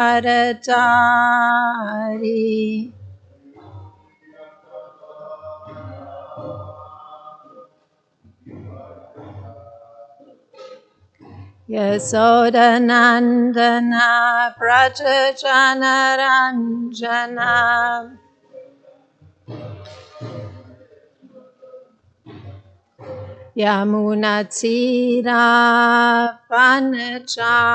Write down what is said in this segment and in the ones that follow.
Paratari Yasodanandana Prajajana Ranjana Yamunatira Vanachari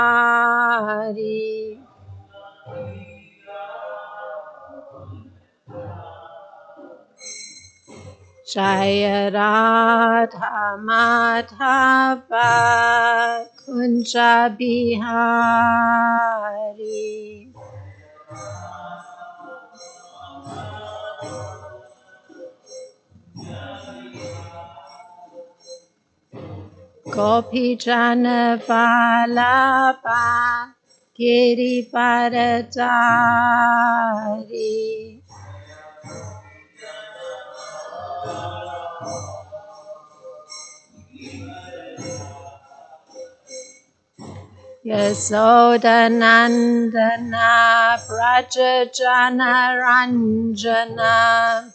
Jaya Radha Madhava Kunja Bihari Gopi Jana Vallabha Giri Paradari Yasodanandana Prajajana Ranjana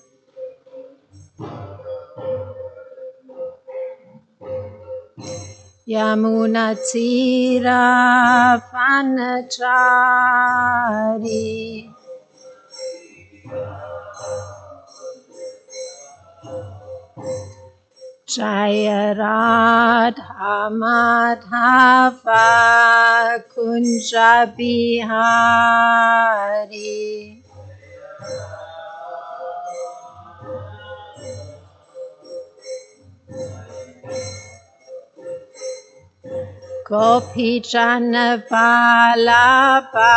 Yamunatira Vanachari Jaya Radha Madhava Kunja Bihari Gopi Jana Vallabha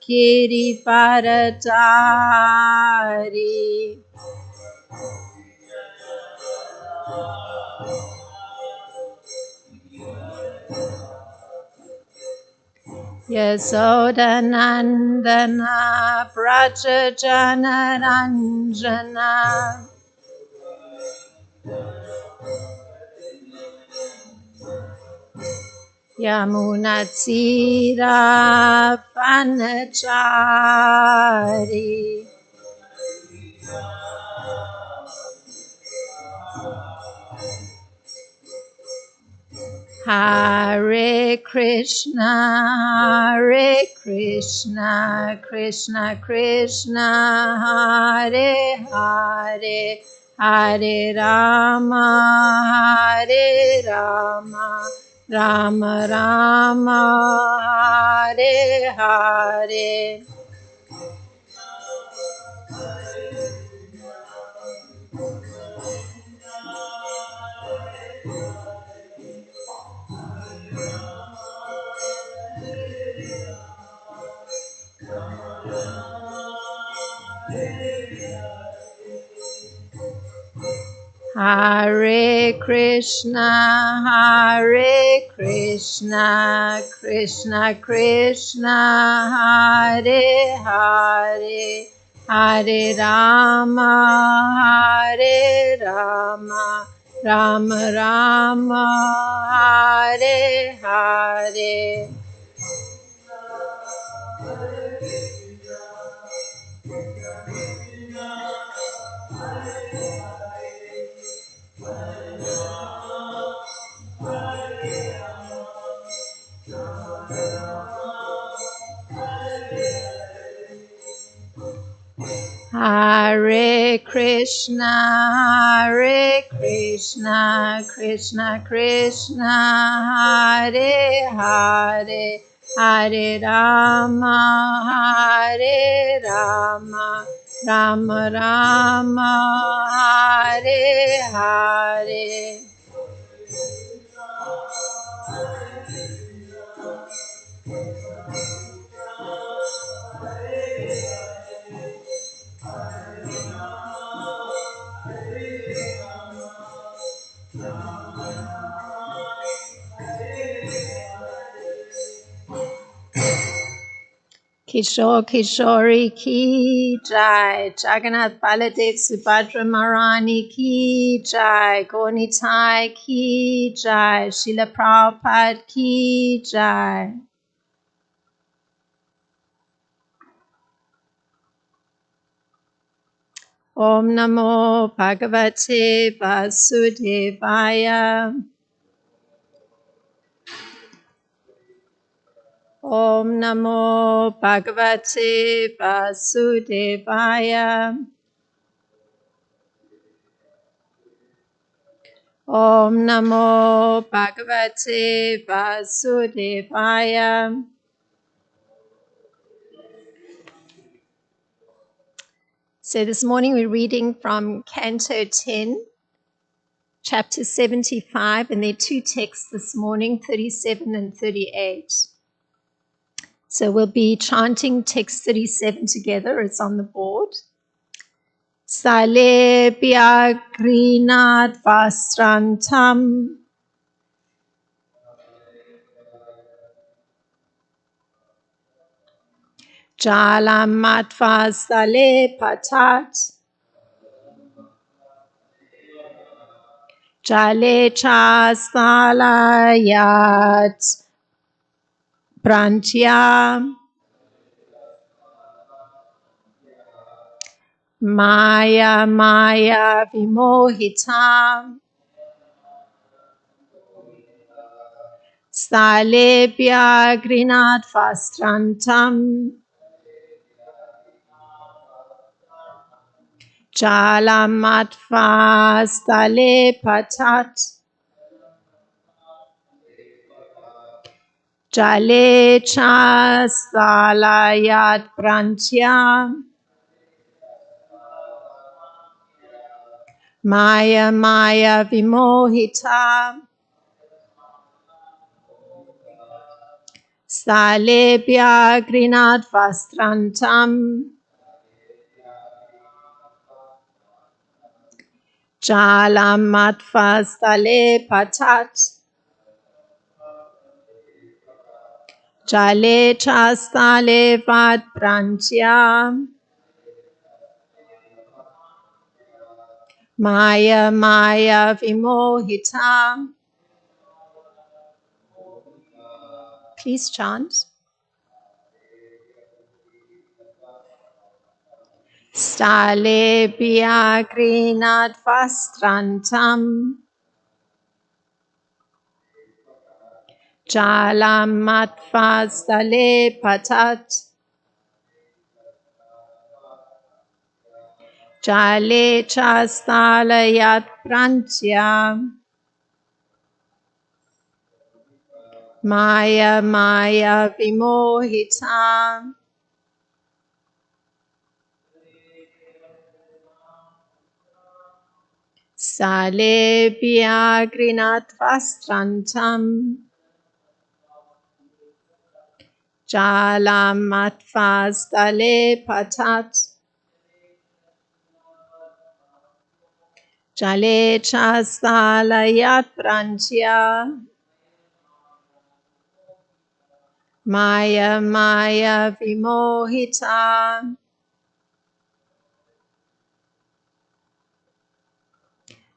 Giri Paradari Yasodanandana Prajajana Ranjana Yamunatira Vanachari Hare Krishna, Krishna Krishna, Hare Hare, Hare Rama, Hare Rama, Rama Rama, Hare Hare. Hare Krishna, Krishna Krishna, Hare Hare, Hare Rama, Hare Rama, Rama Rama, Hare Hare. Hare Krishna, Krishna Krishna, Hare Hare, Hare Rama, Hare Rama, Rama Rama, Hare Hare. Kishore Kishori ki jai, Jagannath Baladev Subhadra Marani ki jai, Gonitai ki jai, Srila Prabhupada ki jai. Om Namo Bhagavate Vasudevaya. Om Namo Bhagavate Vasudevaya. Om Namo Bhagavate Vasudevaya. So this morning we're reading from Canto 10, chapter 75, and there are two texts this morning, 37 and 38. So we'll be chanting text 37 together. It's on the board. Salepya Grinat Vastrantam Jalamatva Sale Patat Jale Chasalayat Prantya Maya Maya Vimohita Salepya Grinat Vastrantam Jalamatva Stale Patat Jale Chasalayat Prantya Maya Maya Vimohita Salebhya Grinat Vastrantam Jalamatva Stale Patat Jale Chastale Vat Prantya Maya Maya Vimohita. Please chant. Stalebhya Grinat Vastrantam Jalamatva Stale Patat Jale Chastalayat Prantya Maya Maya Vimohita. Salebhya Grinat Vastrantam Jalamatva Stale Patat Jale Chastalayat Prantya Maya Maya Vimohita.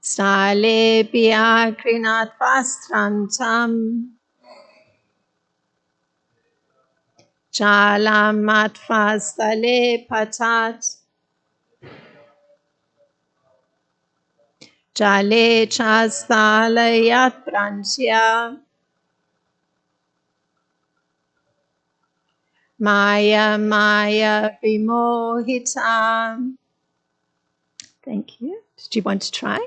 Salebhya Grinat Vastrantam Jalamatva Stale Patat Jale Chastalayat Prantya Maya Maya Vimohita. Thank you. Did you want to try?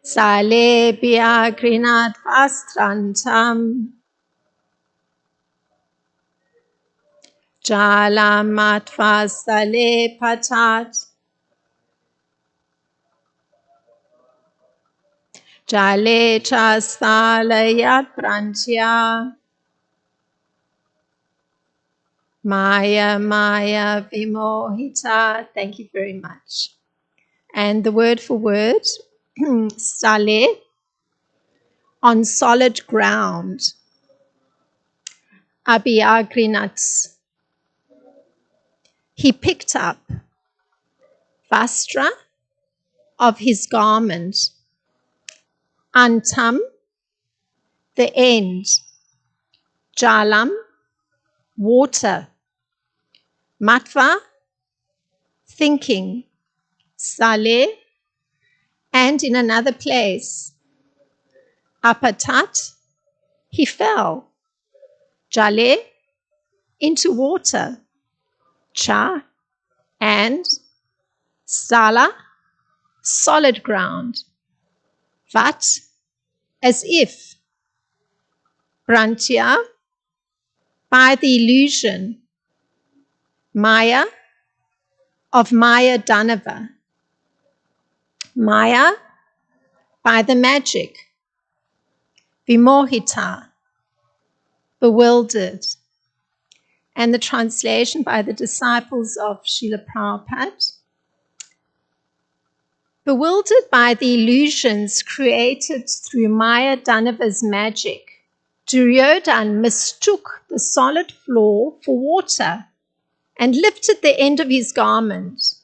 Salebhya Grinat Vastrantam Jalamatva Stale Patat Jale Chastalayat Prantya Maya Maya Vimohita. Thank you very much. And the word for word, Sale, on solid ground. Abhyagrinats. He picked up Vastra of his garment, Antam, the end, Jalam, water. Matva, thinking. Saleh, and in another place, apatat, he fell. Jale, into water. Cha, and sala, solid ground. Vat, as if. Brantya, by the illusion. Maya, of Maya Danava. Maya, by the magic. Vimohita, bewildered. And the translation by the disciples of Srila Prabhupada. Bewildered by the illusions created through Maya Danava's magic, Duryodhan mistook the solid floor for water and lifted the end of his garment.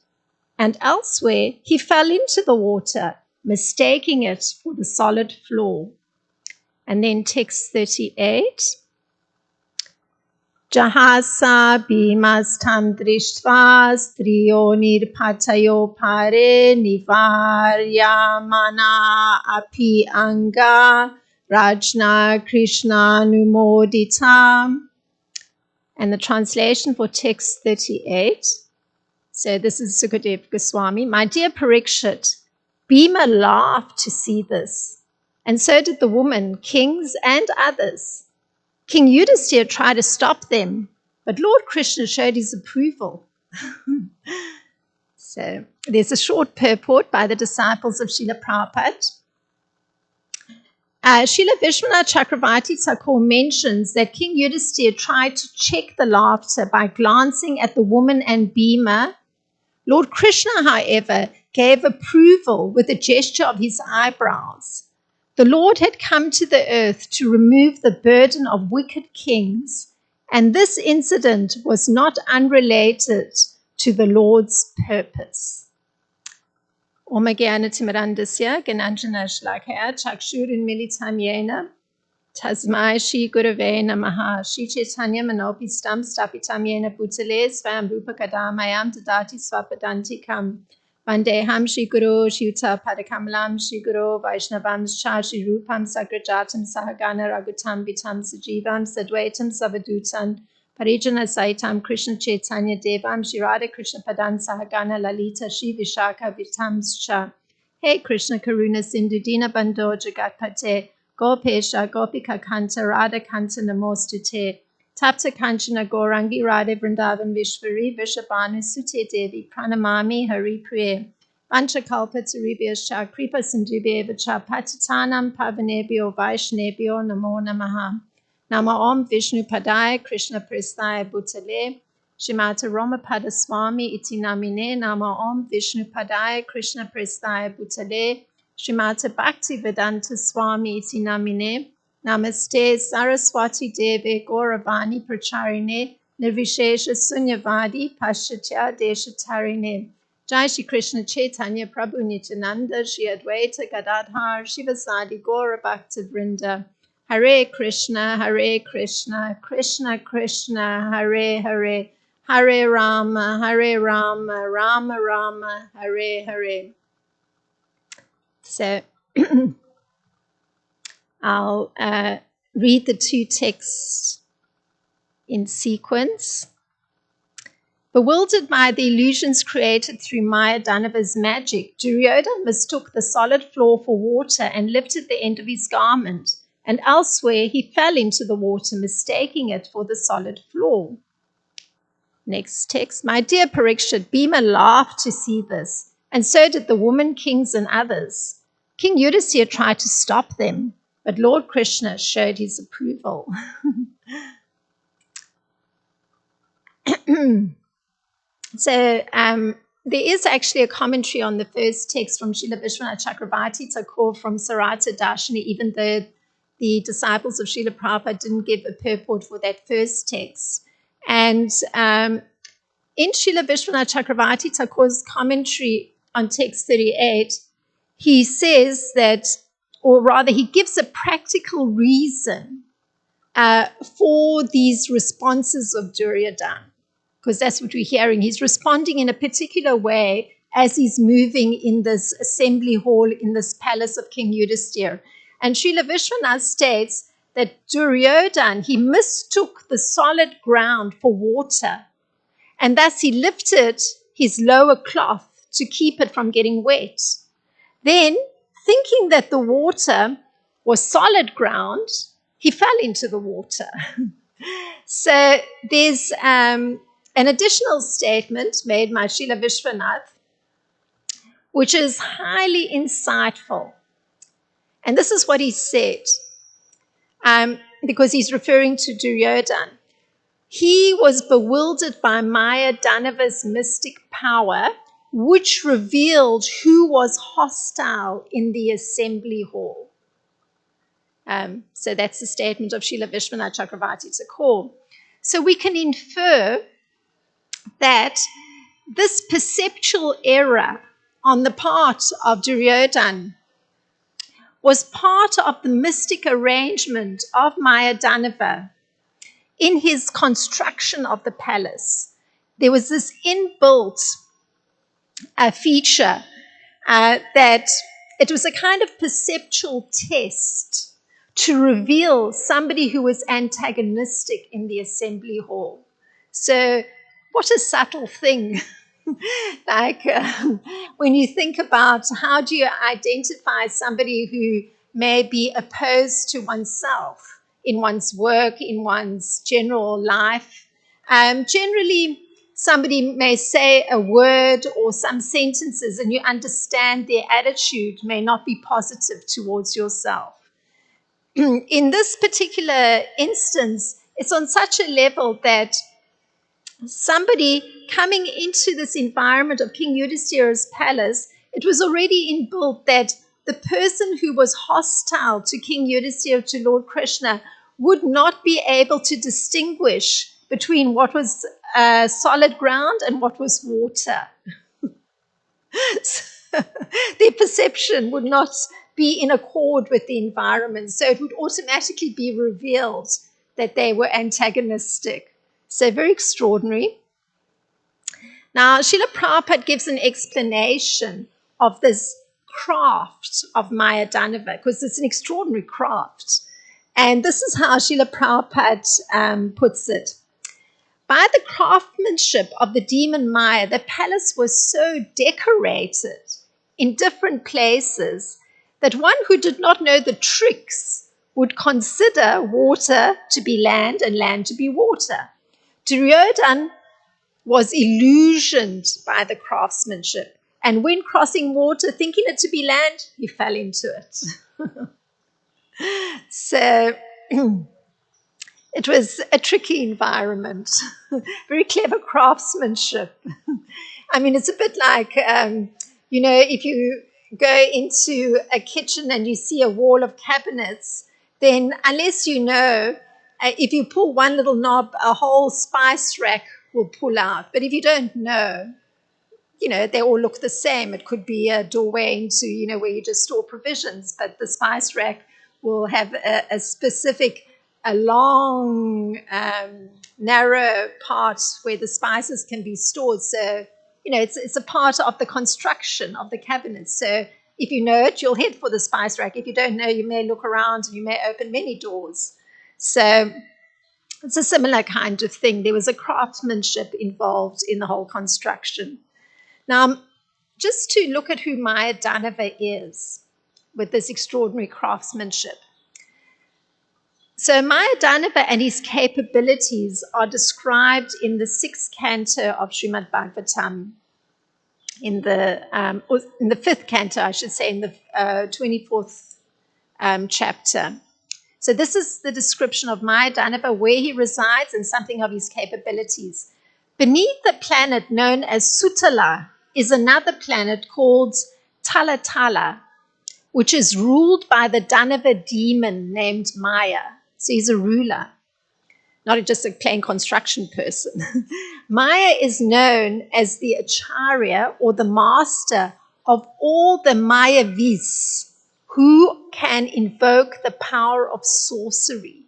And elsewhere, he fell into the water, mistaking it for the solid floor. And then text 38. Jahasa bhimastam drishtva striyo nirpatayo pare nivaryamana api anga rajna krishna numoditam. And the translation for text 38. So this is Sukadev Goswami. My dear Parikshit, Bhima laughed to see this, and so did the woman, kings, and others. King Yudhisthira tried to stop them, but Lord Krishna showed his approval. So there's a short purport by the disciples of Srila Prabhupada. Srila Vishwanath Chakravarti Thakur mentions that King Yudhisthira tried to check the laughter by glancing at the woman and Bhima. Lord Krishna, however, gave approval with a gesture of his eyebrows. The Lord had come to the earth to remove the burden of wicked kings, and this incident was not unrelated to the Lord's purpose. Om Jnana-timirandasya Gyananjana Shlakaya Chakshurin Militam Yena Tasmai Shri Gurave Namaha Shri Chaitanya Manopistam Stapitam Yena Bhutale Svayam Rupa Kadamayam Dadati Swapadantikam Vandeham Shri Guru Shuta Padakamalam Shri Guru Vaishnavam Cha Shri Rupam Sagrajatam Sahagana Ragutam Vitam Sajivam Sadvaitam Savadutan Parijana Saitam Krishna Chaitanya Devam Shri Radha Krishna Padan Sahagana Lalita Shri Vishaka Vitam Cha. Hey Krishna Karuna Sindhu Dina Bandho Jagatpate Gopesha Gopika Kanta Radha Kanta Namostute Tapta Kanchana Gorangi Radha Vrindavan Vishvari Vishabhanu Sute Devi Pranamami Hari Priya Vanchakalpa Taribhyascha Kripa Sindhubhyevacha Patitanam Pavanebhyo Vaishnebhyo Namo Namaha. Nama Om Vishnu Padaya Krishna Prestaya Bhutale Shrimata Romapada Swami Iti Namine. Nama Om Vishnu Padaya Krishna Prestaya Bhutale Shrimata Bhakti Vedanta Swami Iti Namine. Namaste Saraswati Deve Gauravani Pracharine Nirvishesha Sunyavadi Paschatya Deshatarine. Jai Shri Krishna Chaitanya Prabhu Nityananda Shri Advaita Gadadhar Shivasadi Gaura Bhakta Vrinda. Hare Krishna, Krishna Krishna, Hare Hare, Hare Rama, Rama Rama, Hare Hare. So I'll read the two texts in sequence. Bewildered by the illusions created through Maya Danava's magic, Duryodhan mistook the solid floor for water and lifted the end of his garment. And elsewhere, he fell into the water, mistaking it for the solid floor. Next text. My dear Parikshit, Bhima laughed to see this, and so did the women, kings, and others. King Yudhisthira tried to stop them, but Lord Krishna showed his approval. So there is actually a commentary on the first text from Srila Vishwanath Chakravarti Thakur from Sarata Darshini, even though the disciples of Srila Prabhupada didn't give a purport for that first text. And in Srila Vishwanath Chakravarti Thakur's commentary on text 38, he says that, or rather he gives a practical reason for these responses of Duryodhana, because that's what we're hearing. He's responding in a particular way as he's moving in this assembly hall in this palace of King Yudhisthira. And Srila Vishwanath states that Duryodhana, he mistook the solid ground for water, and thus he lifted his lower cloth to keep it from getting wet. Then, thinking that the water was solid ground, he fell into the water. So there's an additional statement made by Srila Vishwanath, which is highly insightful. And this is what he said, because he's referring to Duryodhana. He was bewildered by Maya Danava's mystic power, which revealed who was hostile in the assembly hall. So that's the statement of Srila Vishwanath Chakravarti Thakur. So we can infer that this perceptual error on the part of Duryodhana was part of the mystic arrangement of Maya Danava in his construction of the palace. There was this inbuilt feature that it was a kind of perceptual test to reveal somebody who was antagonistic in the assembly hall. So what a subtle thing. Like when you think about how do you identify somebody who may be opposed to oneself in one's work, in one's general life. Generally, somebody may say a word or some sentences and you understand their attitude may not be positive towards yourself. In this particular instance, it's on such a level that somebody coming into this environment of King Yudhisthira's palace, it was already inbuilt that the person who was hostile to King Yudhisthira, to Lord Krishna, would not be able to distinguish between what was solid ground and what was water. Their perception would not be in accord with the environment, so it would automatically be revealed that they were antagonistic. So very extraordinary. Now, Srila Prabhupada gives an explanation of this craft of Maya Danava, because it's an extraordinary craft. And this is how Srila Prabhupada puts it. By the craftsmanship of the demon Maya, the palace was so decorated in different places that one who did not know the tricks would consider water to be land and land to be water. Duryodhana was illusioned by the craftsmanship, and when crossing water, thinking it to be land, he fell into it. So it was a tricky environment, very clever craftsmanship. I mean, it's a bit like, if you go into a kitchen and you see a wall of cabinets, then unless you know, if you pull one little knob, a whole spice rack will pull out. But if you don't know, they all look the same. It could be a doorway into, where you just store provisions, but the spice rack will have a specific, a long, narrow part where the spices can be stored. So, it's a part of the construction of the cabinet. So if you know it, you'll head for the spice rack. If you don't know, you may look around and you may open many doors. So it's a similar kind of thing. There was a craftsmanship involved in the whole construction. Now, just to look at who Maya Danava is with this extraordinary craftsmanship. So Maya Danava and his capabilities are described in the 6th canto of Srimad Bhagavatam, in the 5th canto, I should say, in the 24th chapter. So this is the description of Maya Danava, where he resides and something of his capabilities. Beneath the planet known as Sutala is another planet called Talatala, which is ruled by the Danava demon named Maya. So he's a ruler, not just a plain construction person. Maya is known as the Acharya, or the master of all the Mayavis, who can invoke the power of sorcery.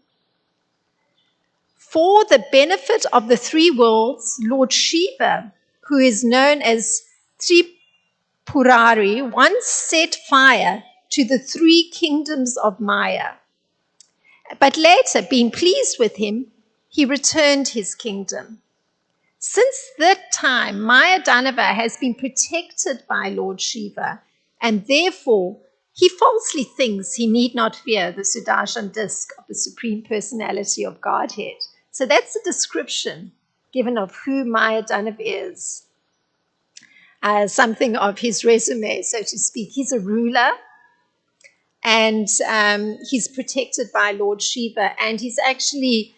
For the benefit of the three worlds, Lord Shiva, who is known as Tripurari, once set fire to the three kingdoms of Maya. But later, being pleased with him, he returned his kingdom. Since that time, Maya Danava has been protected by Lord Shiva, and therefore he falsely thinks he need not fear the Sudarshan disc of the Supreme Personality of Godhead. So that's a description given of who Maya Danava is. Something of his resume, so to speak. He's a ruler, and he's protected by Lord Shiva, and he's actually,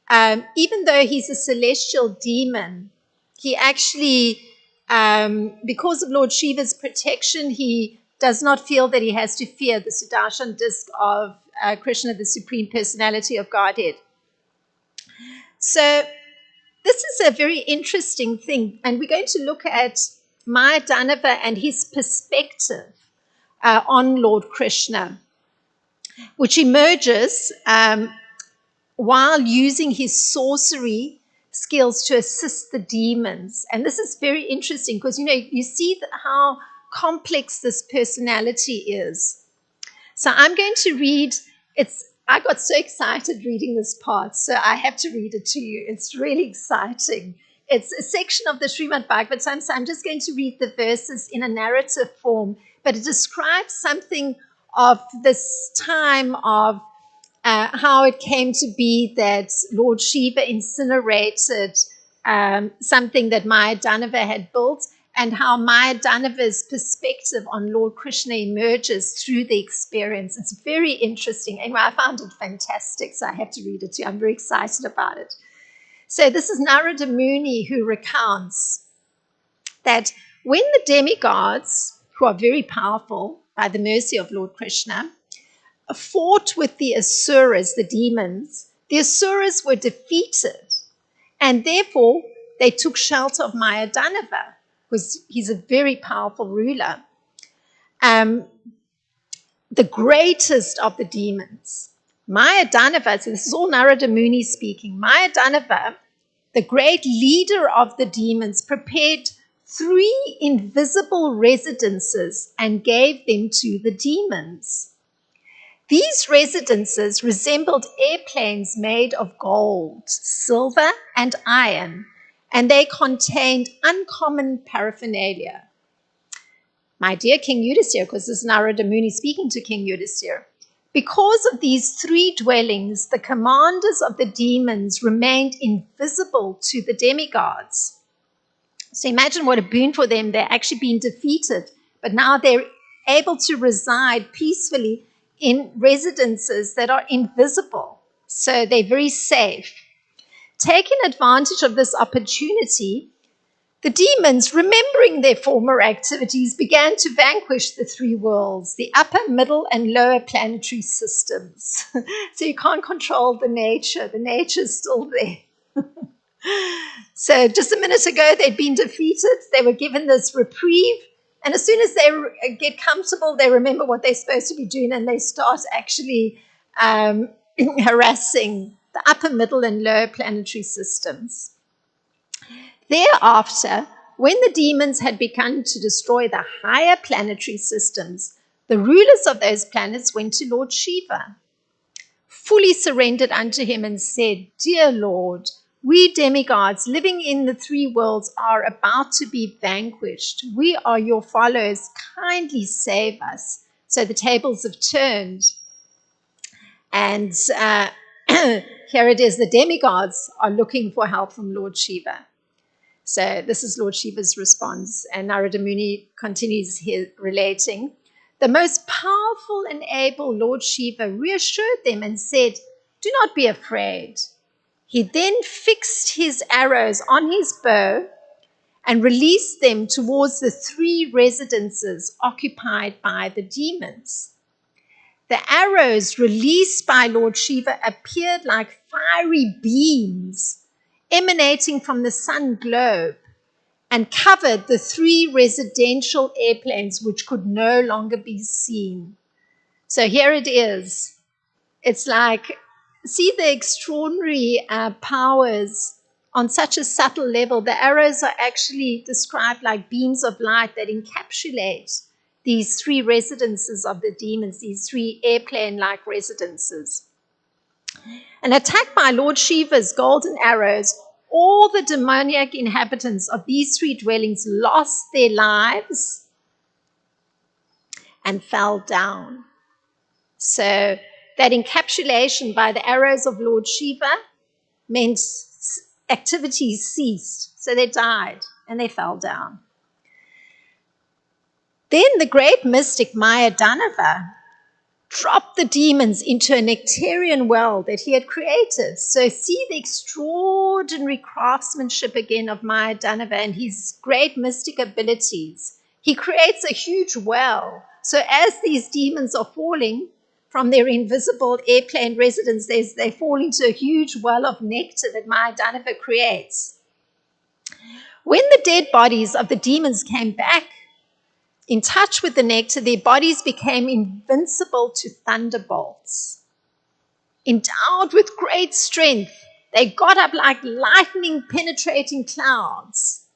even though he's a celestial demon, he actually, because of Lord Shiva's protection, he does not feel that he has to fear the Sudarshan disc of Krishna, the Supreme Personality of Godhead. So this is a very interesting thing, and we're going to look at Maya Danava and his perspective on Lord Krishna, which emerges while using his sorcery skills to assist the demons. And this is very interesting because, you see how complex this personality is. So I'm going to read, I got so excited reading this part, so I have to read it to you. It's really exciting. It's a section of the Srimad Bhagavatam, so I'm just going to read the verses in a narrative form, but it describes something of this time of how it came to be that Lord Shiva incinerated something that Maya Danava had built, and how Maya Danava's perspective on Lord Krishna emerges through the experience. It's very interesting. Anyway, I found it fantastic, so I have to read it to you. I'm very excited about it. So this is Narada Muni, who recounts that when the demigods, who are very powerful by the mercy of Lord Krishna, fought with the Asuras, the demons, the Asuras were defeated, and therefore they took shelter of Maya Danava, because he's a very powerful ruler, the greatest of the demons. Maya Danava, so this is all Narada Muni speaking, Maya Danava, the great leader of the demons, prepared 3 invisible residences and gave them to the demons. These residences resembled airplanes made of gold, silver, and iron, and they contained uncommon paraphernalia. My dear King Yudhisthira, because this is Narada Muni speaking to King Yudhisthira, because of these 3 dwellings, the commanders of the demons remained invisible to the demigods. So imagine what a boon for them. They're actually being defeated, but now they're able to reside peacefully in residences that are invisible. So they're very safe. Taking advantage of this opportunity, the demons, remembering their former activities, began to vanquish the 3 worlds, the upper, middle, and lower planetary systems. So you can't control the nature. The nature is still there. So just a minute ago, they'd been defeated. They were given this reprieve. And as soon as they get comfortable, they remember what they're supposed to be doing, and they start actually harassing the upper, middle, and lower planetary systems. Thereafter, when the demons had begun to destroy the higher planetary systems, the rulers of those planets went to Lord Shiva, fully surrendered unto him, and said, "Dear Lord, we demigods living in the 3 worlds are about to be vanquished. We are your followers. Kindly save us." So the tables have turned. And here it is, the demigods are looking for help from Lord Shiva. So this is Lord Shiva's response. And Narada Muni continues here relating. The most powerful and able Lord Shiva reassured them and said, "Do not be afraid." He then fixed his arrows on his bow and released them towards the 3 residences occupied by the demons. The arrows released by Lord Shiva appeared like fiery beams emanating from the sun globe and covered the 3 residential airplanes, which could no longer be seen. So here it is. It's like see the extraordinary powers on such a subtle level. The arrows are actually described like beams of light that encapsulate these three residences of the demons, these three airplane-like residences. And attacked by Lord Shiva's golden arrows, all the demoniac inhabitants of these three dwellings lost their lives and fell down. So that encapsulation by the arrows of Lord Shiva meant activities ceased. So they died and they fell down. Then the great mystic Mayadanava dropped the demons into a nectarian well that he had created. So see the extraordinary craftsmanship again of Mayadanava and his great mystic abilities. He creates a huge well. So as these demons are falling from their invisible airplane residence, they fall into a huge well of nectar that Mayadanava creates. When the dead bodies of the demons came back in touch with the nectar, their bodies became invincible to thunderbolts. Endowed with great strength, they got up like lightning penetrating clouds.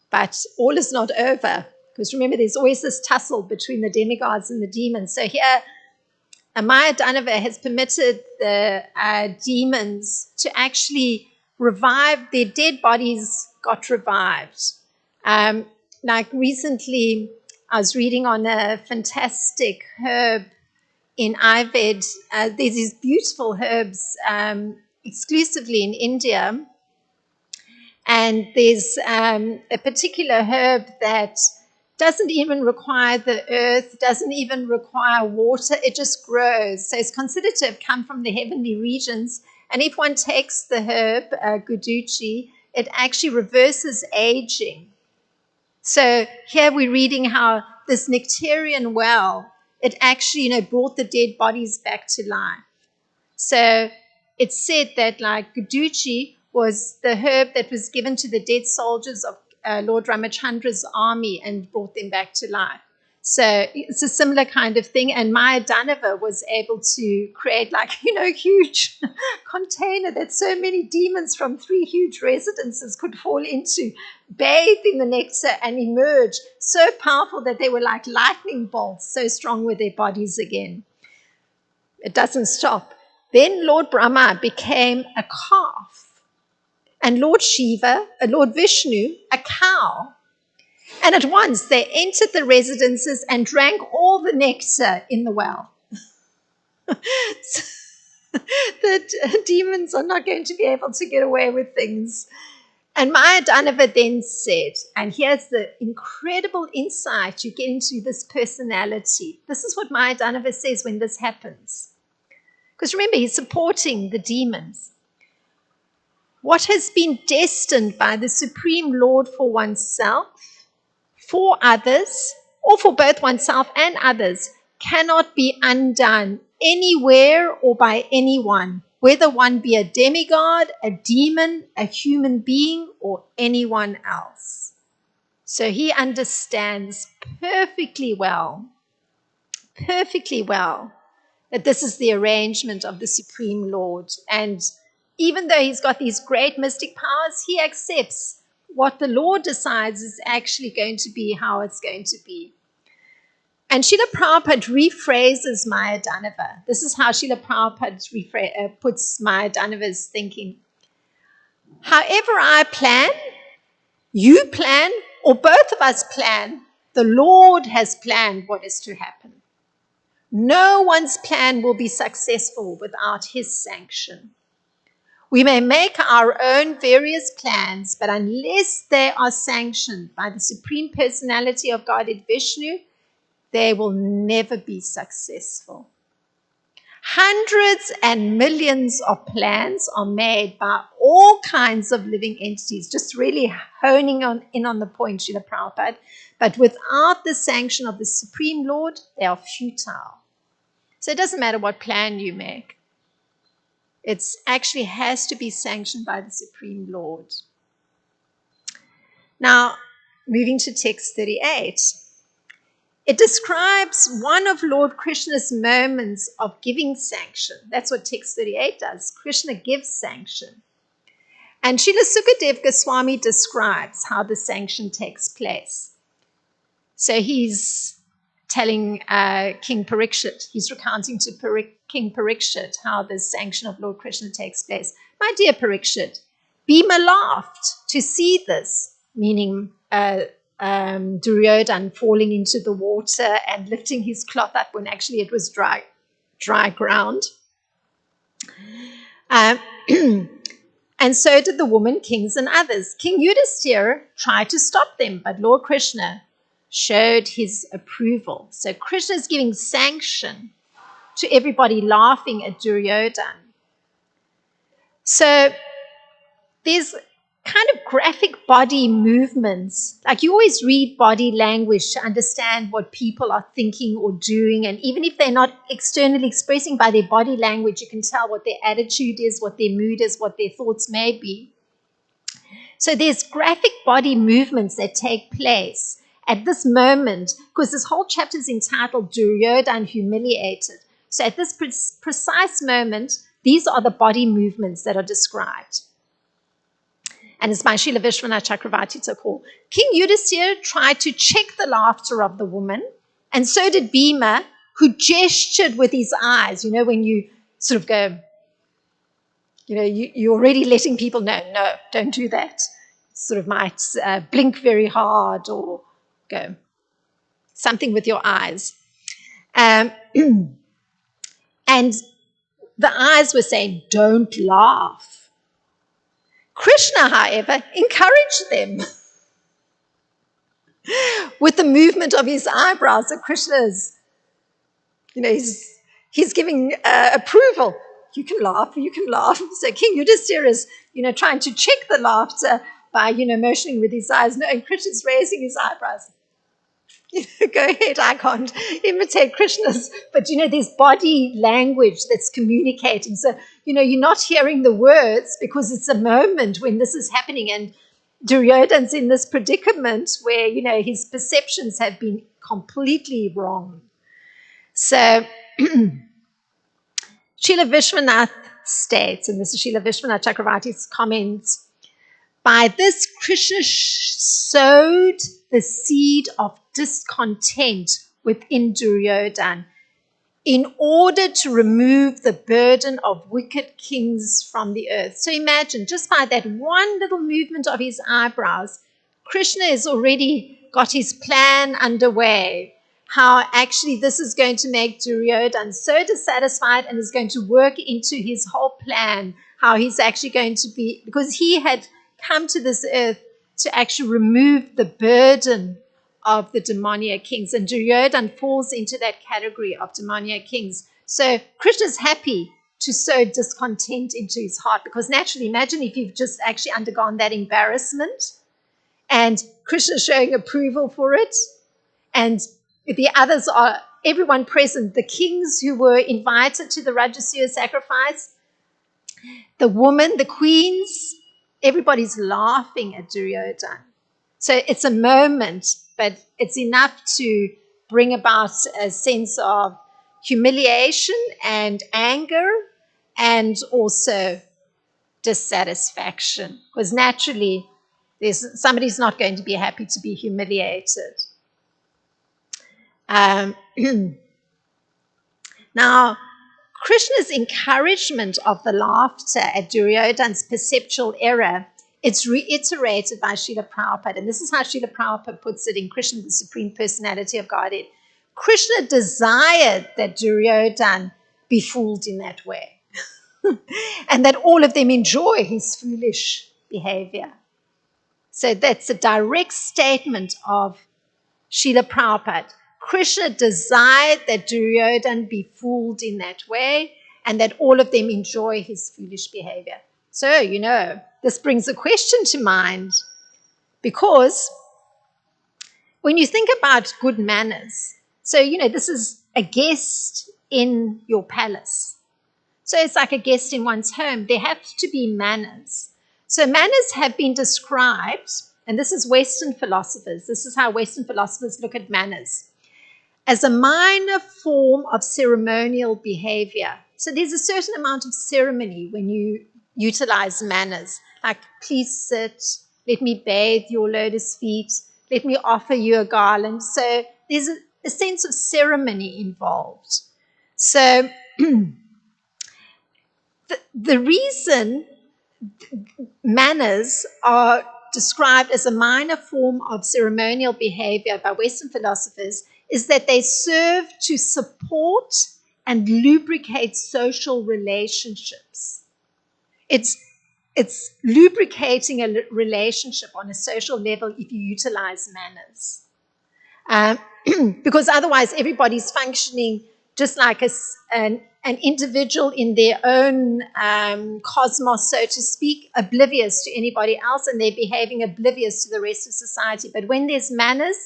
But all is not over, because remember, there's always this tussle between the demigods and the demons. So here, Mayadanava has permitted the demons to actually revive. Their dead bodies got revived. Like recently, I was reading on a fantastic herb in Ayurveda. There's these beautiful herbs exclusively in India. And there's a particular herb that doesn't even require the earth, doesn't even require water. It just grows. So it's considered to have come from the heavenly regions. And if one takes the herb, guduchi, it actually reverses aging. So here we're reading how this nectarian well, it actually, brought the dead bodies back to life. So it's said that like guduchi was the herb that was given to the dead soldiers of Lord Ramachandra's army and brought them back to life. So it's a similar kind of thing. And Mayadanava was able to create like, huge container that so many demons from three huge residences could fall into, bathe in the nectar and emerge. So powerful that they were like lightning bolts, so strong were their bodies again. It doesn't stop. Then Lord Brahma became a calf, and Lord Vishnu, a cow. And at once they entered the residences and drank all the nectar in the well. The demons are not going to be able to get away with things. And Mayadanava then said, and here's the incredible insight you get into this personality. This is what Mayadanava says when this happens. Because remember, he's supporting the demons. What has been destined by the Supreme Lord for oneself, for others, or for both oneself and others, cannot be undone anywhere or by anyone, whether one be a demigod, a demon, a human being, or anyone else. So he understands perfectly well, that this is the arrangement of the Supreme Lord. And even though he's got these great mystic powers, he accepts what the Lord decides is actually going to be how it's going to be. And Srila Prabhupada rephrases Mayadanava. This is how Srila Prabhupada puts Mayadanava's thinking. However I plan, you plan, or both of us plan, the Lord has planned what is to happen. No one's plan will be successful without his sanction. We may make our own various plans, but unless they are sanctioned by the Supreme Personality of Godhead Vishnu, they will never be successful. Hundreds and millions of plans are made by all kinds of living entities, just really honing in on the point, Srila Prabhupada. But without the sanction of the Supreme Lord, they are futile. So it doesn't matter what plan you make. It actually has to be sanctioned by the Supreme Lord. Now, moving to text 38. It describes one of Lord Krishna's moments of giving sanction. That's what text 38 does. Krishna gives sanction. And Srila Sukadev Goswami describes how the sanction takes place. So he's telling King Parikshit, he's recounting to King Parikshit how the sanction of Lord Krishna takes place. My dear Parikshit, Bhima laughed to see this, meaning Duryodhan falling into the water and lifting his cloth up when actually it was dry ground. And so did the woman, kings, and others. King Yudhisthira tried to stop them, but Lord Krishna showed his approval. So Krishna is giving sanction to everybody laughing at Duryodhan. So there's kind of graphic body movements. Like you always read body language to understand what people are thinking or doing. And even if they're not externally expressing by their body language, you can tell what their attitude is, what their mood is, what their thoughts may be. So there's graphic body movements that take place at this moment, because this whole chapter is entitled Duryodhan Humiliated. So at this precise moment, these are the body movements that are described. And it's by Srila Vishwanath Chakravarti Thakur. King Yudhisthira tried to check the laughter of the woman, and so did Bhima, who gestured with his eyes. You know, when you sort of go, you know, you're already letting people know, no, don't do that. Sort of might blink very hard or go something with your eyes. And the eyes were saying, don't laugh. Krishna, however, encouraged them with the movement of his eyebrows. So Krishna's, you know, he's giving approval. You can laugh, you can laugh. So King Yudhisthira is, you know, trying to check the laughter by, you know, motioning with his eyes. No, and Krishna's raising his eyebrows. You know, go ahead, I can't imitate Krishna's. But, you know, there's body language that's communicating. So, you know, you're not hearing the words because it's a moment when this is happening. And Duryodhan's in this predicament where, you know, his perceptions have been completely wrong. So Srila Vishwanath states, and this is Srila Vishwanath Chakravarti's comments, by this Krishna sowed the seed of discontent within Duryodhan in order to remove the burden of wicked kings from the earth. So imagine, just by that one little movement of his eyebrows, Krishna has already got his plan underway, how actually this is going to make Duryodhan so dissatisfied and is going to work into his whole plan, how he's actually going to be, because he had come to this earth to actually remove the burden of the demoniac kings. And Duryodhan falls into that category of demoniac kings. So Krishna's happy to sow discontent into his heart, because naturally, imagine if you've just actually undergone that embarrassment and Krishna's showing approval for it. And the others are, everyone present, the kings who were invited to the Rajasuya sacrifice, the woman, the queens, everybody's laughing at Duryodhan. So it's a moment, but it's enough to bring about a sense of humiliation and anger and also dissatisfaction. Because naturally, somebody's not going to be happy to be humiliated. Now, Krishna's encouragement of the laughter at Duryodhan's perceptual error, it's reiterated by Srila Prabhupada. And this is how Srila Prabhupada puts it in Krishna, the Supreme Personality of Godhead. Krishna desired that Duryodhan be fooled in that way. And that all of them enjoy his foolish behavior. So that's a direct statement of Srila Prabhupada. Krishna desired that Duryodhan be fooled in that way and that all of them enjoy his foolish behavior. So, you know, this brings a question to mind, because when you think about good manners, so, you know, this is a guest in your palace. So it's like a guest in one's home. There have to be manners. So manners have been described, and this is Western philosophers. This is how Western philosophers look at manners. as a minor form of ceremonial behavior. So there's a certain amount of ceremony when you utilize manners, like please sit, let me bathe your lotus feet, let me offer you a garland. So there's a sense of ceremony involved. So the reason manners are described as a minor form of ceremonial behavior by Western philosophers is that they serve to support and lubricate social relationships. It's lubricating a relationship on a social level if you utilize manners. Because otherwise everybody's functioning just like an individual in their own cosmos, so to speak, oblivious to anybody else, and they're behaving oblivious to the rest of society. But when there's manners,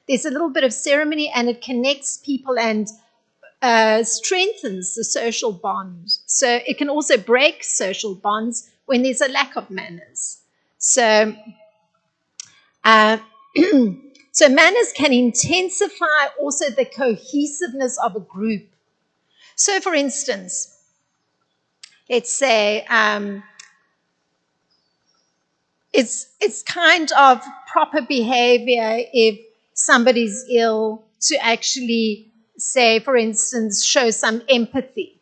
there's a little bit of ceremony, and it connects people and strengthens the social bond. So it can also break social bonds when there's a lack of manners. So so manners can intensify also the cohesiveness of a group. So for instance, let's say it's kind of proper behavior if somebody's ill to actually say, for instance, show some empathy.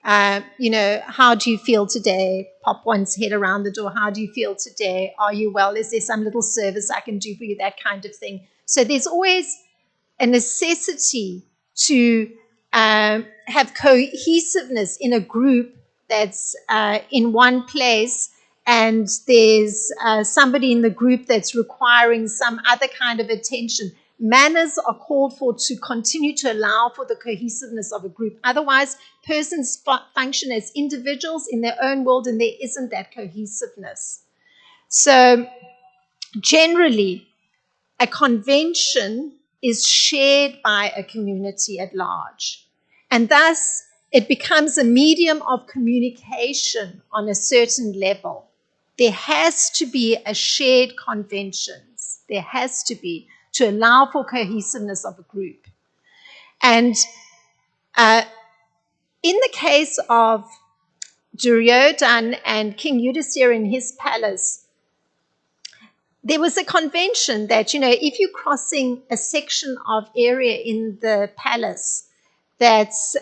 How do you feel today? Pop one's head around the door. How do you feel today? Are you well? Is there some little service I can do for you? That kind of thing. So there's always a necessity to have cohesiveness in a group that's in one place, and there's somebody in the group that's requiring some other kind of attention. Manners are called for to continue to allow for the cohesiveness of a group. Otherwise, persons function as individuals in their own world, and there isn't that cohesiveness. So generally, a convention is shared by a community at large, and thus it becomes a medium of communication on a certain level. There has to be a shared conventions. There has to be, to allow for cohesiveness of a group. And in the case of Duryodhana and King Yudhisthira in his palace, there was a convention that, if you're crossing a section of area in the palace that's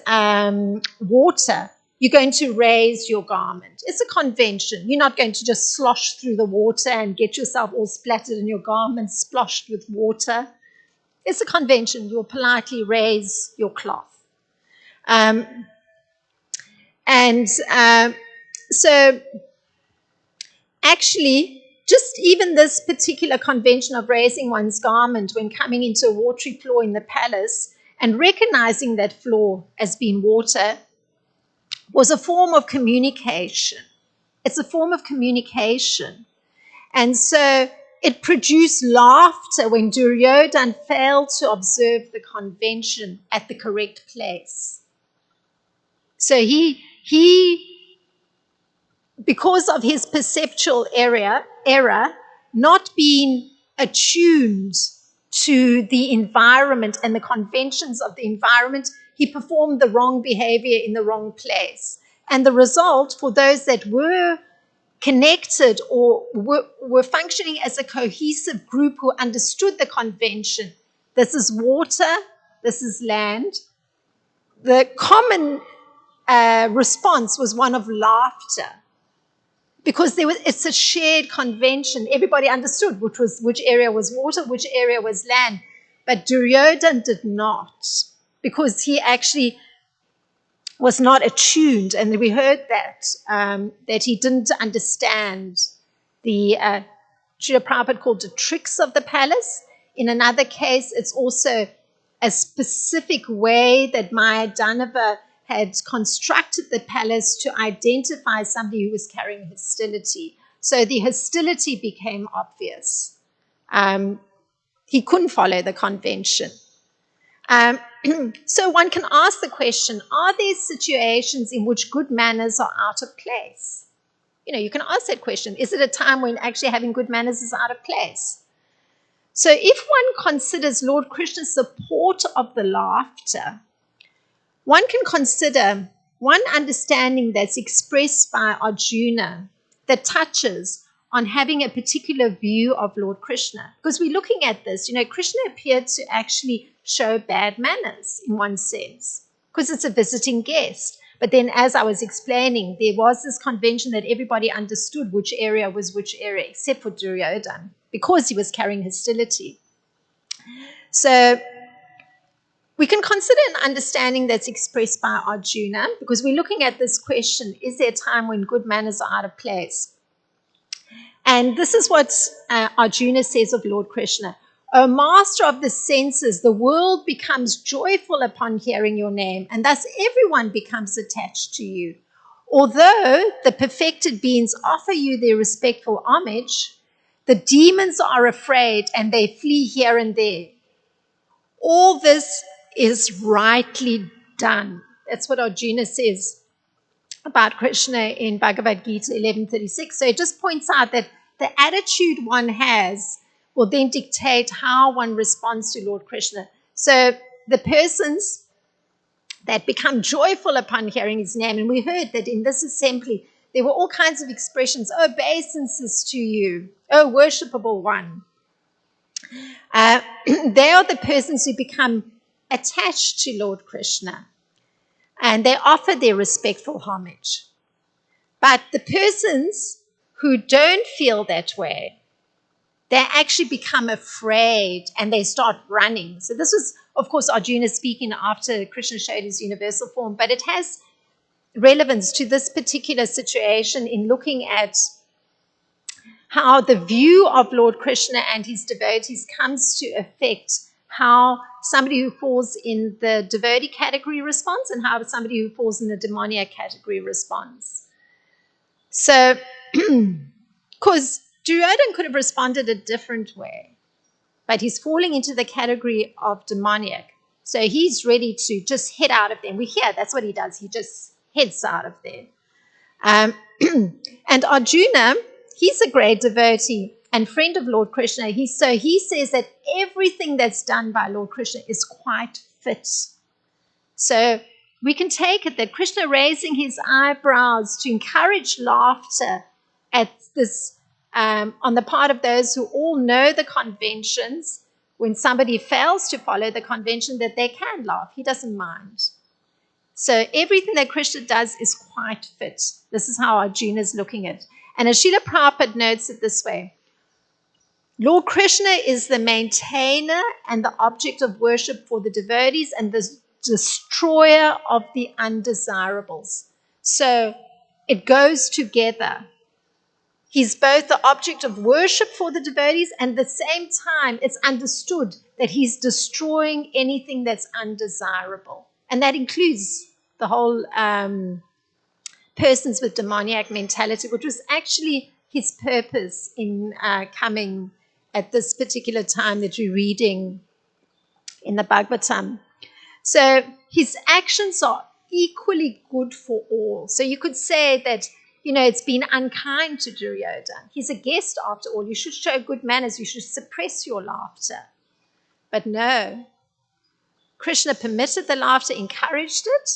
water, you're going to raise your garment. It's a convention. You're not going to just slosh through the water and get yourself all splattered and your garment splashed with water. It's a convention. You'll politely raise your cloth. So actually, just even this particular convention of raising one's garment when coming into a watery floor in the palace and recognizing that floor as being water was a form of communication. It's a form of communication. And so it produced laughter when Duryodhana failed to observe the convention at the correct place. So he because of his perceptual error, not being attuned to the environment and the conventions of the environment, he performed the wrong behavior in the wrong place. And the result for those that were connected or were functioning as a cohesive group who understood the convention, this is water, this is land, the common response was one of laughter. Because it's a shared convention. Everybody understood which area was water, which area was land. But Duryodhana did not, because he actually was not attuned. And we heard that he didn't understand the, Srila Prabhupada called it tricks of the palace. In another case, it's also a specific way that Maya Danava had constructed the palace to identify somebody who was carrying hostility. So the hostility became obvious. He couldn't follow the convention. So one can ask the question, are there situations in which good manners are out of place? You can ask that question. Is it a time when actually having good manners is out of place? So if one considers Lord Krishna's support of the laughter, one can consider one understanding that's expressed by Arjuna that touches on having a particular view of Lord Krishna. Because we're looking at this, Krishna appeared to actually show bad manners in one sense, because it's a visiting guest. But then, as I was explaining, there was this convention that everybody understood which area was which area, except for Duryodhana, because he was carrying hostility. So we can consider an understanding that's expressed by Arjuna, because we're looking at this question, is there a time when good manners are out of place? And this is what Arjuna says of Lord Krishna. O master of the senses, the world becomes joyful upon hearing your name, and thus everyone becomes attached to you. Although the perfected beings offer you their respectful homage, the demons are afraid and they flee here and there. All this is rightly done. That's what Arjuna says about Krishna in Bhagavad Gita 11:36. So it just points out that the attitude one has will then dictate how one responds to Lord Krishna. So the persons that become joyful upon hearing his name, and we heard that in this assembly, there were all kinds of expressions, obeisances to you, O worshipable one. They are the persons who become attached to Lord Krishna, and they offer their respectful homage. But the persons who don't feel that way, they actually become afraid and they start running. So this was, of course, Arjuna speaking after Krishna showed his universal form, but it has relevance to this particular situation in looking at how the view of Lord Krishna and his devotees comes to affect how somebody who falls in the devotee category responds and how somebody who falls in the demoniac category responds. So, because Duryodhana could have responded a different way, but he's falling into the category of demoniac. So he's ready to just head out of there. And we hear that's what he does. He just heads out of there. And Arjuna, he's a great devotee and friend of Lord Krishna. He says that everything that's done by Lord Krishna is quite fit. So we can take it that Krishna raising his eyebrows to encourage laughter at this on the part of those who all know the conventions. When somebody fails to follow the convention, that they can laugh. He doesn't mind. So everything that Krishna does is quite fit. This is how Arjuna is looking at it. And as Srila Prabhupada notes it this way, Lord Krishna is the maintainer and the object of worship for the devotees and the destroyer of the undesirables. So it goes together. He's both the object of worship for the devotees, and at the same time, it's understood that he's destroying anything that's undesirable. And that includes the whole persons with demoniac mentality, which was actually his purpose in coming at this particular time that we're reading in the Bhagavatam. So his actions are equally good for all. So you could say that, it's been unkind to Duryodhana. He's a guest after all. You should show good manners. You should suppress your laughter. But no, Krishna permitted the laughter, encouraged it.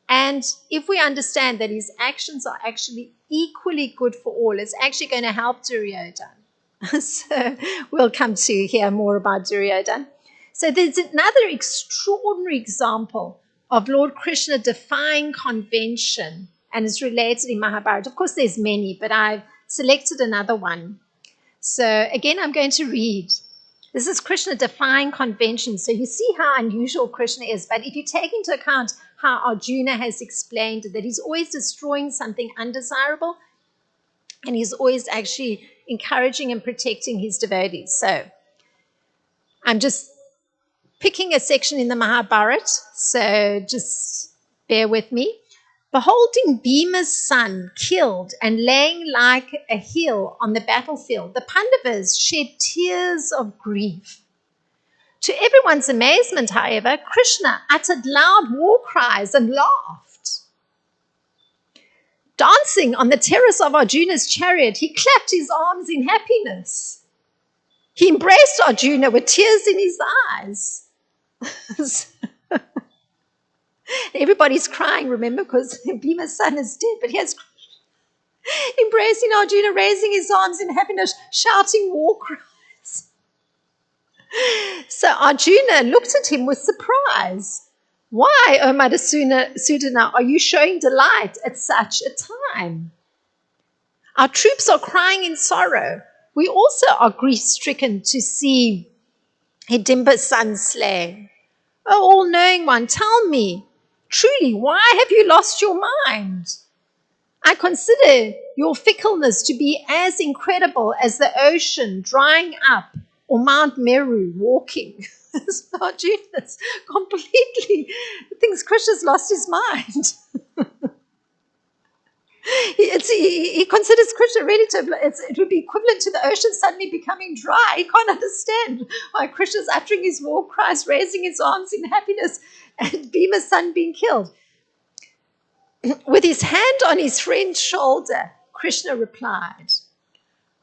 And if we understand that his actions are actually equally good for all, it's actually going to help Duryodhana. So we'll come to hear more about Duryodhana. So there's another extraordinary example of Lord Krishna defying convention, and it's related in Mahabharata. Of course, there's many, but I've selected another one. So again, I'm going to read. This is Krishna defying convention. So you see how unusual Krishna is. But if you take into account how Arjuna has explained that he's always destroying something undesirable, and he's always actually encouraging and protecting his devotees. So I'm just picking a section in the Mahabharata, so just bear with me. Beholding Bhima's son killed and laying like a hill on the battlefield, the Pandavas shed tears of grief. To everyone's amazement, however, Krishna uttered loud war cries and laughed. Dancing on the terrace of Arjuna's chariot, he clapped his arms in happiness. He embraced Arjuna with tears in his eyes. Everybody's crying, remember, because Bhima's son is dead, but he has embracing Arjuna, raising his arms in happiness, shouting war cries. So Arjuna looked at him with surprise. Why, O Madhusudana, are you showing delight at such a time? Our troops are crying in sorrow. We also are grief-stricken to see Hidimba's son slain. O all-knowing one, tell me, truly, why have you lost your mind? I consider your fickleness to be as incredible as the ocean drying up or Mount Meru walking. Arjuna completely thinks Krishna's lost his mind. He considers Krishna ready to, it would be equivalent to the ocean suddenly becoming dry. He can't understand why Krishna's uttering his war cries, raising his arms in happiness, and Bhima's son being killed. With his hand on his friend's shoulder, Krishna replied,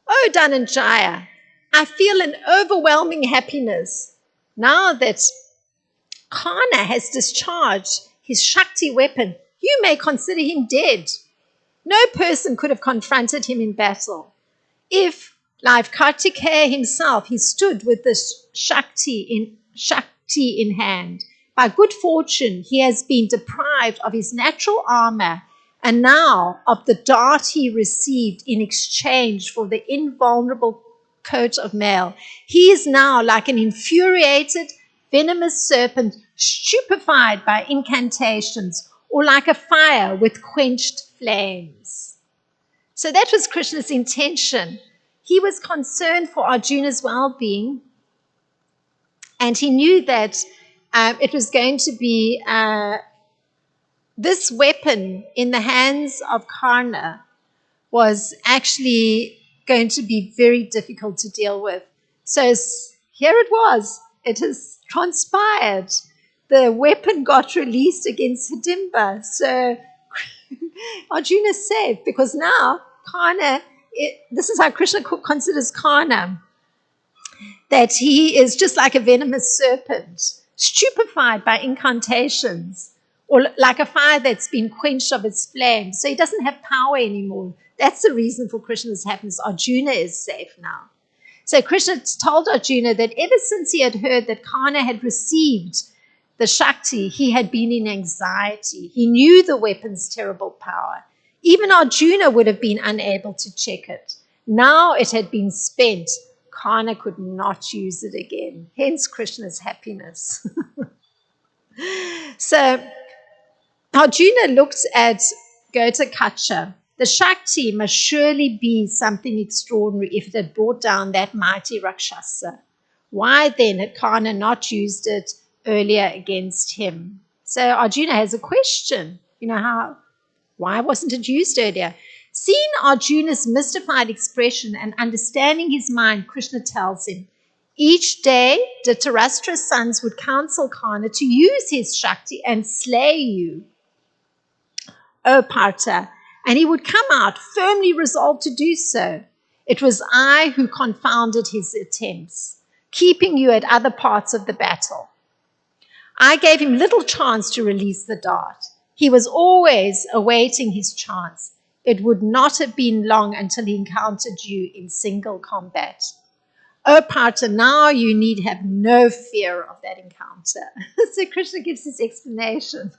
"Oh, Dhananjaya, I feel an overwhelming happiness now that Karna has discharged his Shakti weapon. You may consider him dead. No person could have confronted him in battle. If, like Kartikeya himself, he stood with this Shakti in hand, by good fortune he has been deprived of his natural armor and now of the dart he received in exchange for the invulnerable coat of mail. He is now like an infuriated, venomous serpent, stupefied by incantations, or like a fire with quenched flames." So that was Krishna's intention. He was concerned for Arjuna's well-being, and he knew that it was going to be this weapon in the hands of Karna was actually going to be very difficult to deal with. So here it was. It has transpired. The weapon got released against Hidimba. So Arjuna is safe because now Karna, this is how Krishna considers Karna, that he is just like a venomous serpent, stupefied by incantations, or like a fire that's been quenched of its flame. So he doesn't have power anymore. That's the reason for Krishna's happiness. Arjuna is safe now. So Krishna told Arjuna that ever since he had heard that Karna had received the Shakti, he had been in anxiety. He knew the weapon's terrible power. Even Arjuna would have been unable to check it. Now it had been spent. Karna could not use it again. Hence Krishna's happiness. So Arjuna looked at Gotakacha. The Shakti must surely be something extraordinary if it had brought down that mighty Rakshasa. Why then had Karna not used it earlier against him? So Arjuna has a question. Why wasn't it used earlier? Seeing Arjuna's mystified expression and understanding his mind, Krishna tells him, each day Dhritarashtra's sons would counsel Karna to use his Shakti and slay you, O Partha, and he would come out firmly resolved to do so. It was I who confounded his attempts, keeping you at other parts of the battle. I gave him little chance to release the dart. He was always awaiting his chance. It would not have been long until he encountered you in single combat. O Partha, now you need have no fear of that encounter. So Krishna gives his explanation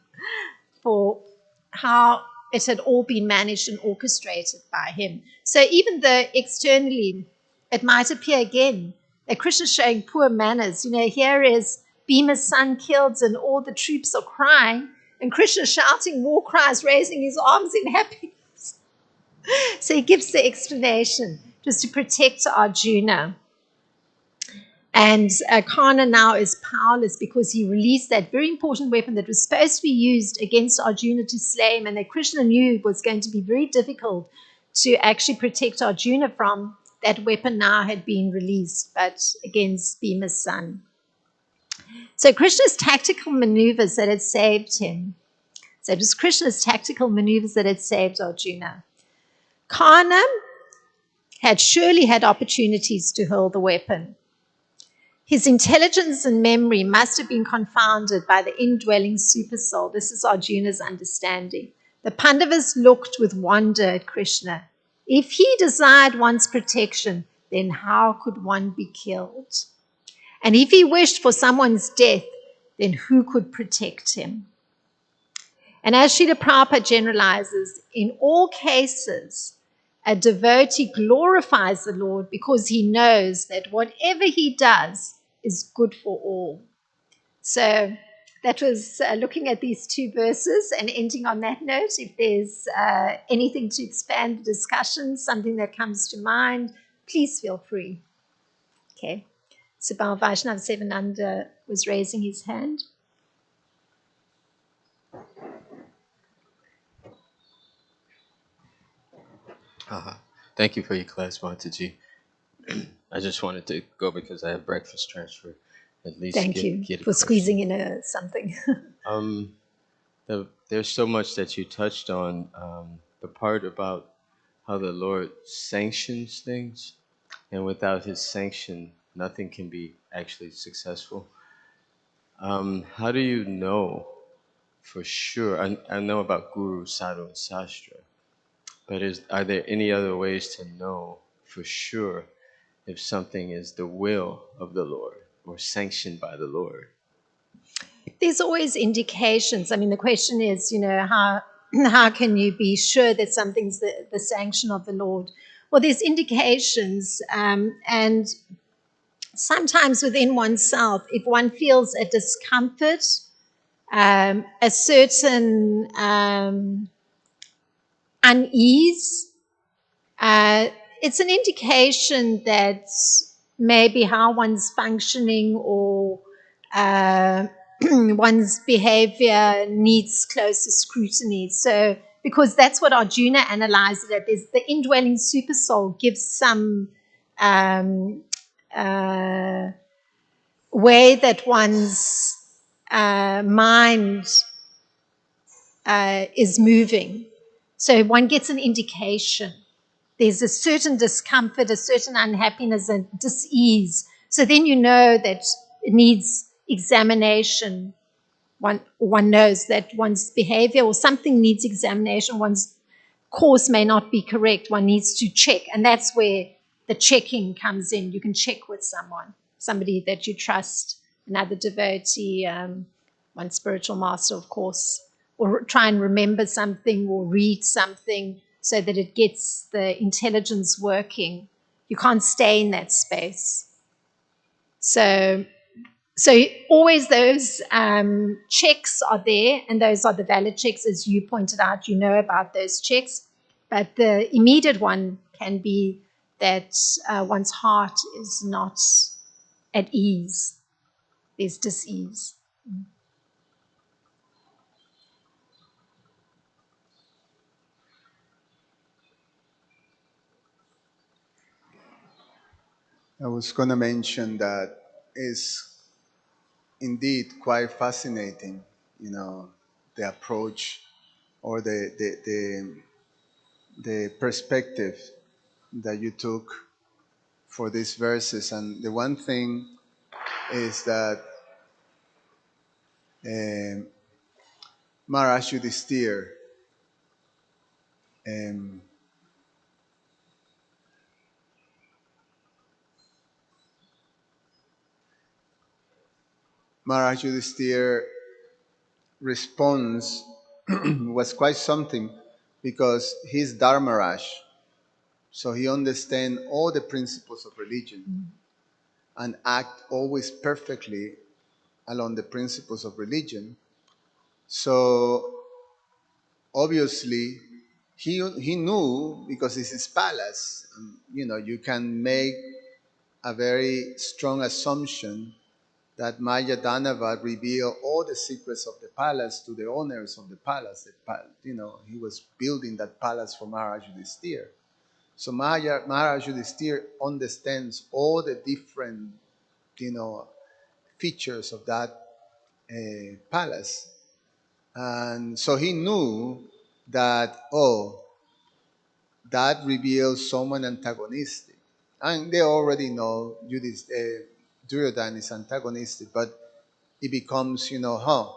for how it had all been managed and orchestrated by him. So even though externally it might appear again that Krishna's showing poor manners, here is Bhima's son killed and all the troops are crying, and Krishna shouting war cries, raising his arms in happiness. So he gives the explanation just to protect Arjuna. And Karna now is powerless because he released that very important weapon that was supposed to be used against Arjuna to slay him, and that Krishna knew was going to be very difficult to actually protect Arjuna from. That weapon now had been released, but against Bhima's son. So Krishna's tactical maneuvers that had saved him. So it was Krishna's tactical maneuvers that had saved Arjuna. Karna had surely had opportunities to hurl the weapon. His intelligence and memory must have been confounded by the indwelling supersoul. This is Arjuna's understanding. The Pandavas looked with wonder at Krishna. If he desired one's protection, then how could one be killed? And if he wished for someone's death, then who could protect him? And as Srila Prabhupada generalizes, in all cases, a devotee glorifies the Lord because he knows that whatever he does is good for all. So that was looking at these two verses and ending on that note. If there's anything to expand the discussion, something that comes to mind, please feel free. Okay. So Bal Vaishnav Sevananda was raising his hand. Thank you for your class, Mataji. I just wanted to go because I have breakfast transfer. At least Thank get you a for question. squeezing in something. There's so much that you touched on. The part about how the Lord sanctions things, and without His sanction, nothing can be actually successful. How do you know for sure? I know about Guru, Sadhu, and Sastra, but are there any other ways to know for sure if something is the will of the Lord or sanctioned by the Lord? There's always indications. I mean, the question is, how can you be sure that something's the sanction of the Lord? Well, there's indications, and sometimes within oneself, if one feels a discomfort, a certain unease, it's an indication that maybe how one's functioning or one's behavior needs closer scrutiny. So, because that's what Arjuna analyzed it. There's the indwelling supersoul gives some uh, way that one's mind is moving. So one gets an indication. There's a certain discomfort, a certain unhappiness, and dis-ease. So then you know that it needs examination. One knows that one's behavior or something needs examination. One's course may not be correct. One needs to check. And that's where the checking comes in. You can check with someone, somebody that you trust, another devotee, one spiritual master, of course, or try and remember something or read something so that it gets the intelligence working. You can't stay in that space. So always those checks are there, and those are the valid checks, as you pointed out. You know about those checks, but the immediate one can be that one's heart is not at ease. There's dis-ease. I was going to mention that is indeed quite fascinating, the approach or the perspective that you took for these verses. And the one thing is that um, Maharaj Yudhisthira um, Maharaj Yudhisthira response was quite something because he's Dharmaraj, so he understands all the principles of religion and act always perfectly along the principles of religion. So obviously he knew, because it's his palace, you can make a very strong assumption that Maya Danava revealed all the secrets of the palace to the owners of the palace. He was building that palace for Maharaj Yudhisthira. So Maharaj Yudhisthira understands all the different, features of that palace. And so he knew that, that reveals someone antagonistic. And they already know Duryodhana is antagonistic, but it becomes, huh,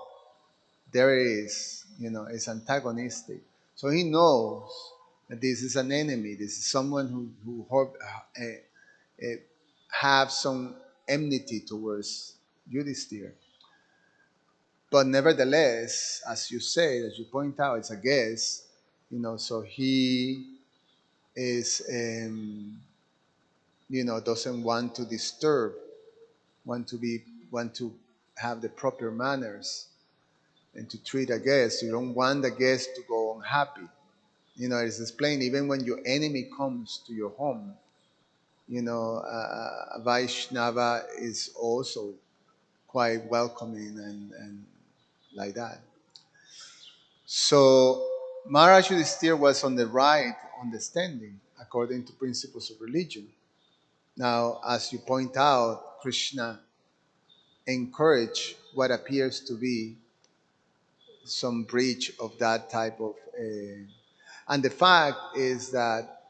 there it is, it's antagonistic. So he knows that this is an enemy. This is someone uh, have some enmity towards Yudhisthira. But nevertheless, as you say, as you point out, it's a guess, so he is, doesn't want to disturb, want to be, want to have the proper manners and to treat a guest. You don't want the guest to go unhappy. It's explained even when your enemy comes to your home, Vaishnava is also quite welcoming and like that. So Maharaj Yudhisthira was on the right understanding according to principles of religion. Now, as you point out, Krishna encouraged what appears to be some breach of that type of. And the fact is that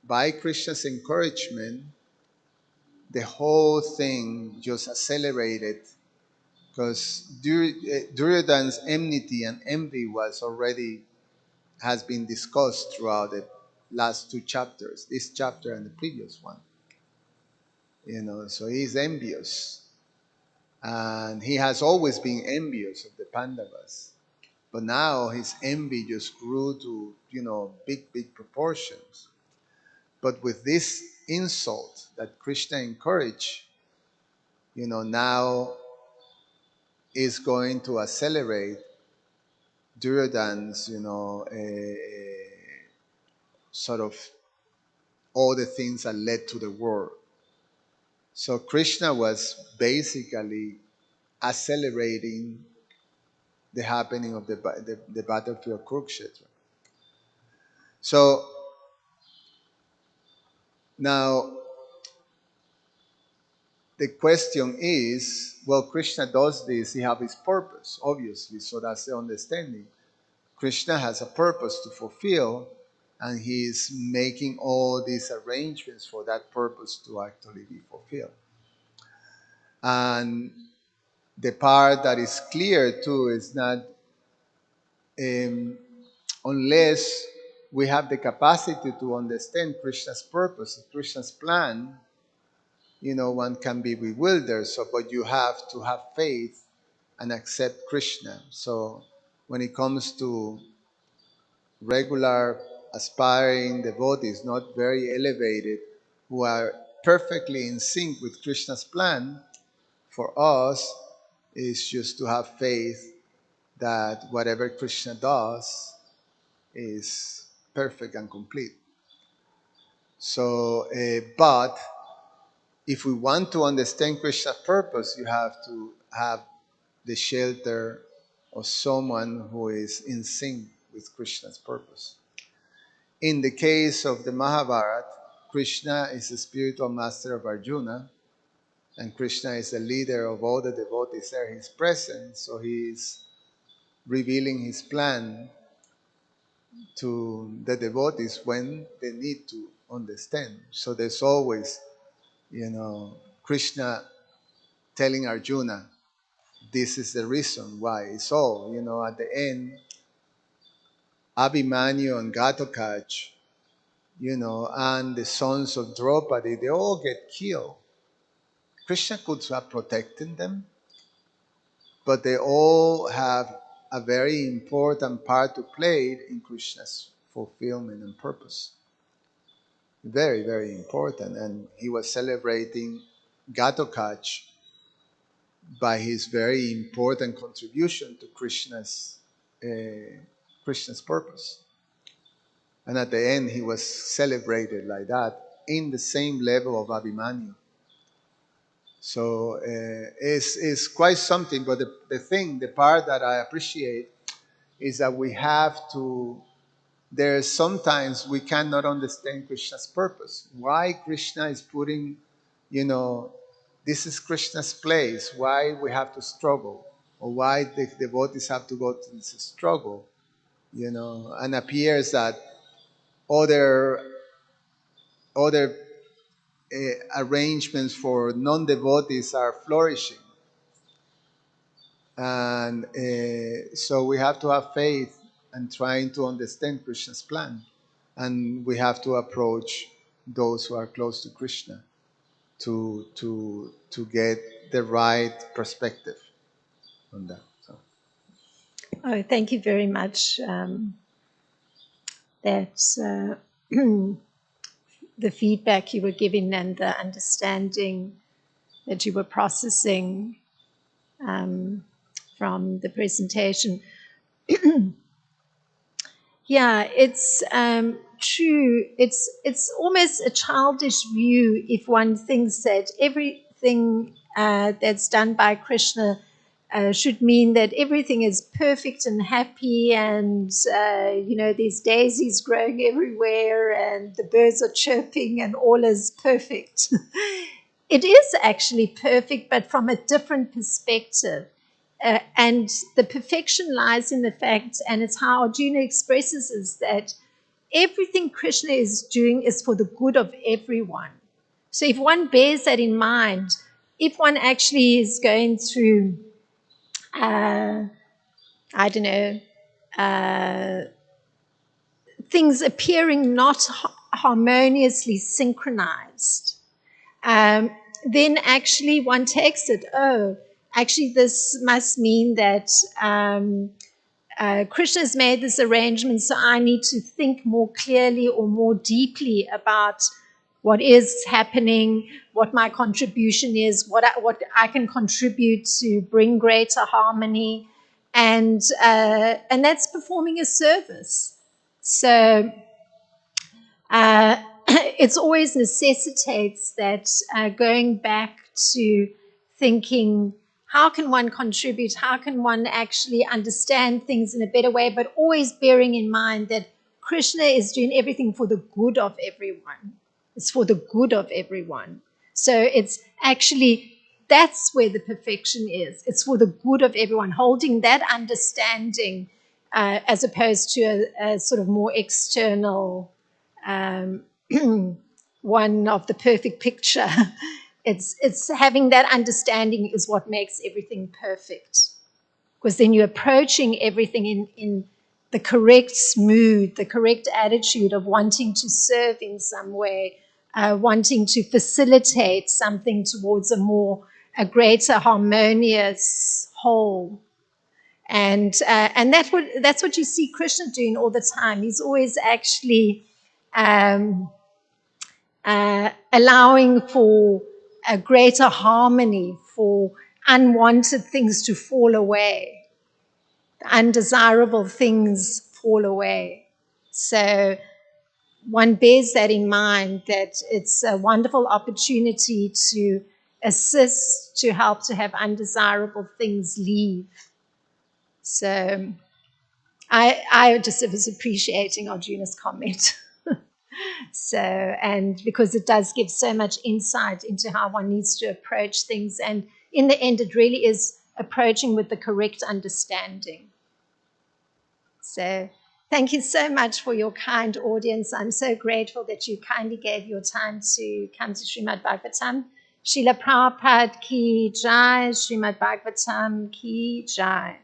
by Krishna's encouragement, the whole thing just accelerated because Duryodhana's enmity and envy was already has been discussed throughout the last two chapters, this chapter and the previous one. So he's envious, and he has always been envious of the Pandavas. But now his envy just grew to, big proportions. But with this insult that Krishna encouraged, now is going to accelerate Duryodhana's, sort of all the things that led to the war. So Krishna was basically accelerating the happening of the battlefield of Kurukshetra. So now the question is, well, Krishna does this, he has his purpose, obviously, so that's the understanding. Krishna has a purpose to fulfill, and he is making all these arrangements for that purpose to actually be fulfilled. And the part that is clear too is not, um, unless we have the capacity to understand Krishna's purpose, Krishna's plan, one can be bewildered. So, but you have to have faith and accept Krishna. So, when it comes to regular aspiring devotees, not very elevated, who are perfectly in sync with Krishna's plan, for us is just to have faith that whatever Krishna does is perfect and complete. So, but if we want to understand Krishna's purpose, you have to have the shelter of someone who is in sync with Krishna's purpose. In the case of the Mahabharata, Krishna is the spiritual master of Arjuna, and Krishna is the leader of all the devotees there. He's present, so he is revealing his plan to the devotees when they need to understand. So there's always, Krishna telling Arjuna, this is the reason why. So, at the end, Abhimanyu and Ghatotkacha, and the sons of Draupadi, they all get killed. Krishna could have protected them, but they all have a very important part to play in Krishna's fulfillment and purpose. Very, very important. And he was celebrating Ghatotkacha by his very important contribution to Krishna's purpose. And at the end, he was celebrated like that in the same level of Abhimanyu. So it's quite something. But the part that I appreciate is that we have to, there's sometimes we cannot understand Krishna's purpose. Why Krishna is putting, this is Krishna's place. Why we have to struggle, or why the devotees have to go through this struggle, and appears that other arrangements for non-devotees are flourishing. And so we have to have faith and trying to understand Krishna's plan. And we have to approach those who are close to Krishna to get the right perspective on that. So. Oh, thank you very much. That's the feedback you were giving and the understanding that you were processing from the presentation. Yeah, it's true. It's almost a childish view if one thinks that everything that's done by Krishna should mean that everything is perfect and happy, and there's daisies growing everywhere, and the birds are chirping, and all is perfect. It is actually perfect, but from a different perspective. And the perfection lies in the fact, and it's how Arjuna expresses, is that everything Krishna is doing is for the good of everyone. So if one bears that in mind, if one actually is going through, things appearing not harmoniously synchronized, then actually one takes it, oh, actually this must mean that Krishna's made this arrangement, so I need to think more clearly or more deeply about what is happening, what my contribution is, what I can contribute to bring greater harmony, and that's performing a service. So it always necessitates that going back to thinking, how can one contribute? How can one actually understand things in a better way? But always bearing in mind that Krishna is doing everything for the good of everyone. It's for the good of everyone. So it's actually, that's where the perfection is. It's for the good of everyone, holding that understanding as opposed to a sort of more external one of the perfect picture. It's having that understanding is what makes everything perfect. Because then you're approaching everything in the correct mood, the correct attitude of wanting to serve in some way, wanting to facilitate something towards a greater harmonious whole. And that's what you see Krishna doing all the time. He's always actually allowing for a greater harmony, for unwanted things to fall away, undesirable things fall away. So one bears that in mind, that it's a wonderful opportunity to assist, to help to have undesirable things leave. So I just was appreciating Arjuna's comment. So, and because it does give so much insight into how one needs to approach things. And in the end, it really is approaching with the correct understanding. So thank you so much for your kind audience. I'm so grateful that you kindly gave your time to come to Srimad Bhagavatam. Srila Prabhupada ki jai, Srimad Bhagavatam ki jai.